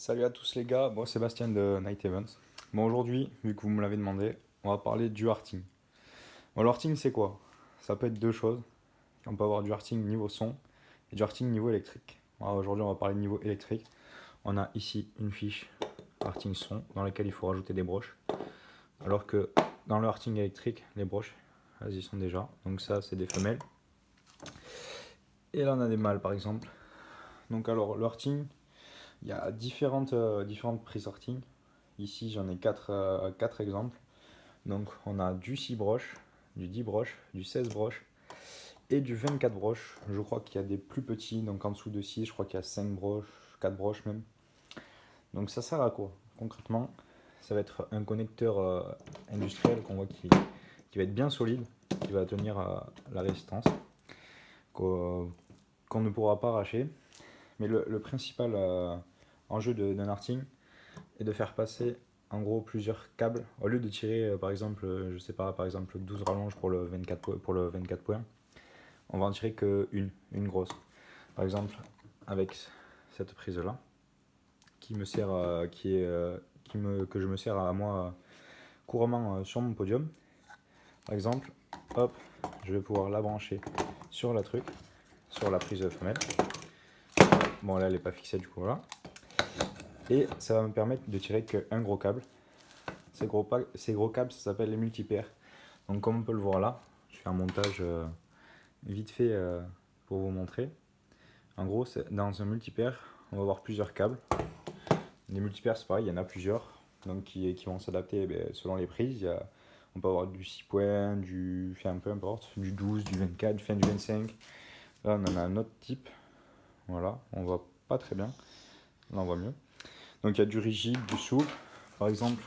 Salut à tous les gars, moi Sébastien de Night Events. Bon aujourd'hui, vu que vous me l'avez demandé, on va parler du harting. Bon, le harting c'est quoi? Ça peut être deux choses. On peut avoir du harting niveau son et du harting niveau électrique. Alors, aujourd'hui on va parler de niveau électrique. On a ici une fiche harting son dans laquelle il faut rajouter des broches. Alors que dans le harting électrique, les broches, elles y sont déjà. Donc ça c'est des femelles. Et là on a des mâles par exemple. Donc alors le harting, il y a différentes prises harting. Ici, j'en ai 4 exemples. Donc, on a du 6 broches, du 10 broches, du 16 broches et du 24 broches. Je crois qu'il y a des plus petits, donc en dessous de 6, je crois qu'il y a 5 broches, 4 broches même. Donc, ça sert à quoi? Concrètement, ça va être un connecteur industriel qu'on voit qui va être bien solide, qui va tenir la résistance, qu'on ne pourra pas arracher. Mais le principal enjeu d'un arting est de faire passer en gros plusieurs câbles. Au lieu de tirer par exemple, je sais pas, par exemple 12 rallonges pour le 24 points, on va en tirer une grosse. Par exemple, avec cette prise là, qui me sert, que je me sers à moi couramment sur mon podium. Par exemple, hop, je vais pouvoir la brancher sur sur la prise femelle. Bon là elle n'est pas fixée du coup voilà. Et ça va me permettre de tirer qu'un gros câble. Ces gros câbles, ça s'appelle les multipaires. Donc comme on peut le voir là, je fais un montage vite fait pour vous montrer. En gros, dans un multipaire, on va avoir plusieurs câbles. Les multipaires, c'est pareil, il y en a plusieurs, donc qui vont s'adapter selon les prises. On peut avoir du 6 points, peu importe, du 12, du 24, du 25. Là, on en a un autre type. Voilà, on voit pas très bien. Là, on voit mieux. Donc il y a du rigide, du souple. Par exemple,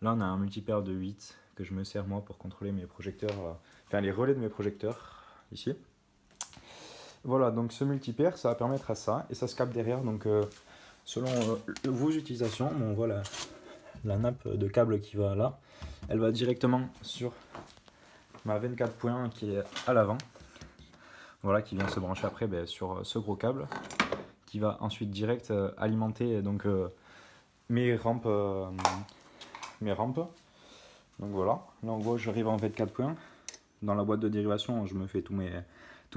là, on a un multipaire de 8 que je me sers moi pour contrôler mes projecteurs, enfin les relais de mes projecteurs ici. Voilà, donc ce multipaire, ça va permettre à ça et ça se capte derrière. Donc selon vos utilisations, on voit la nappe de câble qui va là. Elle va directement sur ma 24 points qui est à l'avant. Voilà, qui vient se brancher après sur ce gros câble qui va ensuite direct alimenter donc mes rampes. Donc voilà, là en gros j'arrive en 24 points. Dans la boîte de dérivation, je me fais tous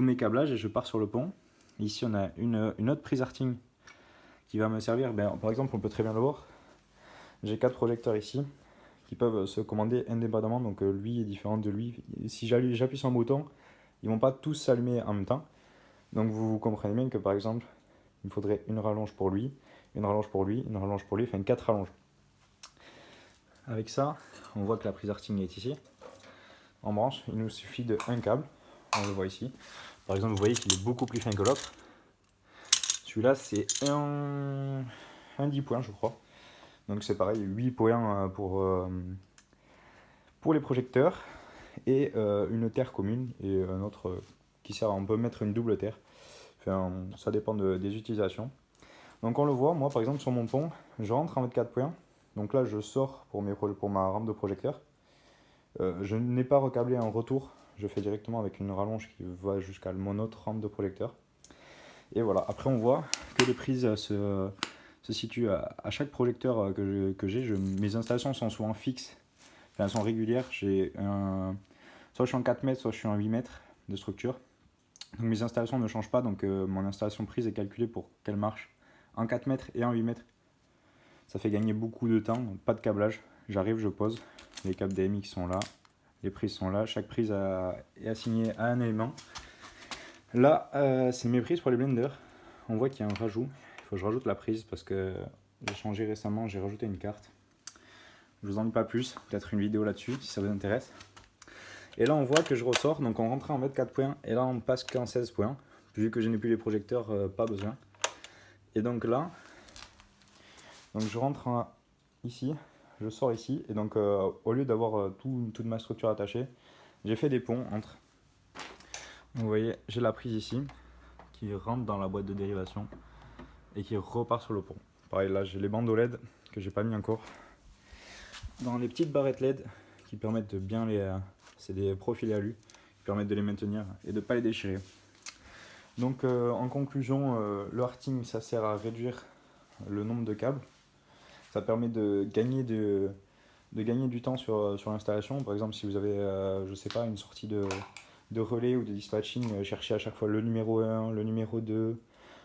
mes câblages et je pars sur le pont. Ici on a une autre prise arting qui va me servir. Par exemple, on peut très bien le voir. J'ai 4 projecteurs ici qui peuvent se commander indépendamment. Donc lui est différent de lui. Si j'appuie sur un bouton, ils ne vont pas tous s'allumer en même temps. Donc vous comprenez bien que par exemple, il me faudrait une rallonge pour lui, une rallonge pour lui, une rallonge pour lui, enfin 4 rallonges. Avec ça, on voit que la prise arting est ici. En branche, il nous suffit de un câble. On le voit ici. Par exemple, vous voyez qu'il est beaucoup plus fin que l'autre. Celui-là, c'est un 10 points, je crois. Donc c'est pareil, 8 points pour les projecteurs et une terre commune et un autre qui sert, on peut mettre une double terre. Enfin, ça dépend des utilisations. Donc on le voit, moi par exemple sur mon pont, je rentre en 24 points. Donc là je sors pour ma rampe de projecteur. Je n'ai pas recablé en retour, je fais directement avec une rallonge qui va jusqu'à mon autre rampe de projecteur. Et voilà, après on voit que les prises se situent à chaque projecteur que j'ai. Mes installations sont souvent fixes, enfin, elles sont régulières. Soit je suis en 4 mètres, soit je suis en 8 mètres de structure. Donc mes installations ne changent pas, donc mon installation prise est calculée pour qu'elle marche en 4 mètres et en 8 mètres. Ça fait gagner beaucoup de temps, pas de câblage. J'arrive, je pose, les câbles DMX sont là, les prises sont là, chaque prise est assignée à un élément. Là, c'est mes prises pour les blenders. On voit qu'il y a un rajout. Il faut que je rajoute la prise parce que j'ai changé récemment, j'ai rajouté une carte. Je vous en dis pas plus, peut-être une vidéo là-dessus si ça vous intéresse. Et là, on voit que je ressors, donc on rentrait en 24 points et là, on passe qu'en 16 points. Vu que je n'ai plus les projecteurs, pas besoin. Et donc là, je rentre ici, je sors ici, et donc au lieu d'avoir toute ma structure attachée, j'ai fait des ponts entre. Vous voyez, j'ai la prise ici qui rentre dans la boîte de dérivation et qui repart sur le pont. Pareil, là j'ai les bandeaux LED que j'ai pas mis encore. Dans les petites barrettes LED qui permettent de bien c'est des profils alu qui permettent de les maintenir et de ne pas les déchirer. Donc en conclusion, le harting ça sert à réduire le nombre de câbles. Ça permet de gagner du temps sur l'installation. Par exemple, si vous avez, je sais pas, une sortie de relais ou de dispatching, cherchez à chaque fois le numéro 1, le numéro 2,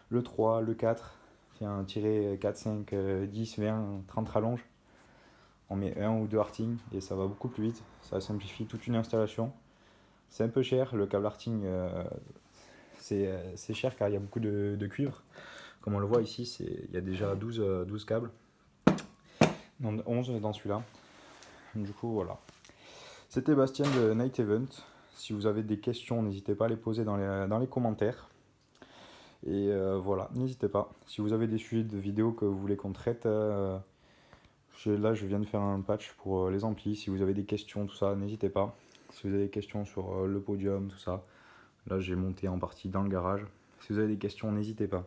le 3, le 4. Tiens, tirer 4, 5, 10, 20, 30 rallonges. On met un ou deux artings et ça va beaucoup plus vite. Ça simplifie toute une installation. C'est un peu cher, le câble arting, c'est cher car il y a beaucoup de cuivre. Comme on le voit ici, il y a déjà 12 câbles. Non, 11 dans celui-là. Du coup, voilà. C'était Bastien de Night Event. Si vous avez des questions, n'hésitez pas à les poser dans les commentaires. Et voilà, n'hésitez pas. Si vous avez des sujets de vidéos que vous voulez qu'on traite, là je viens de faire un patch pour les amplis. Si vous avez des questions, tout ça, n'hésitez pas. Si vous avez des questions sur le podium, tout ça, là j'ai monté en partie dans le garage. Si vous avez des questions, n'hésitez pas.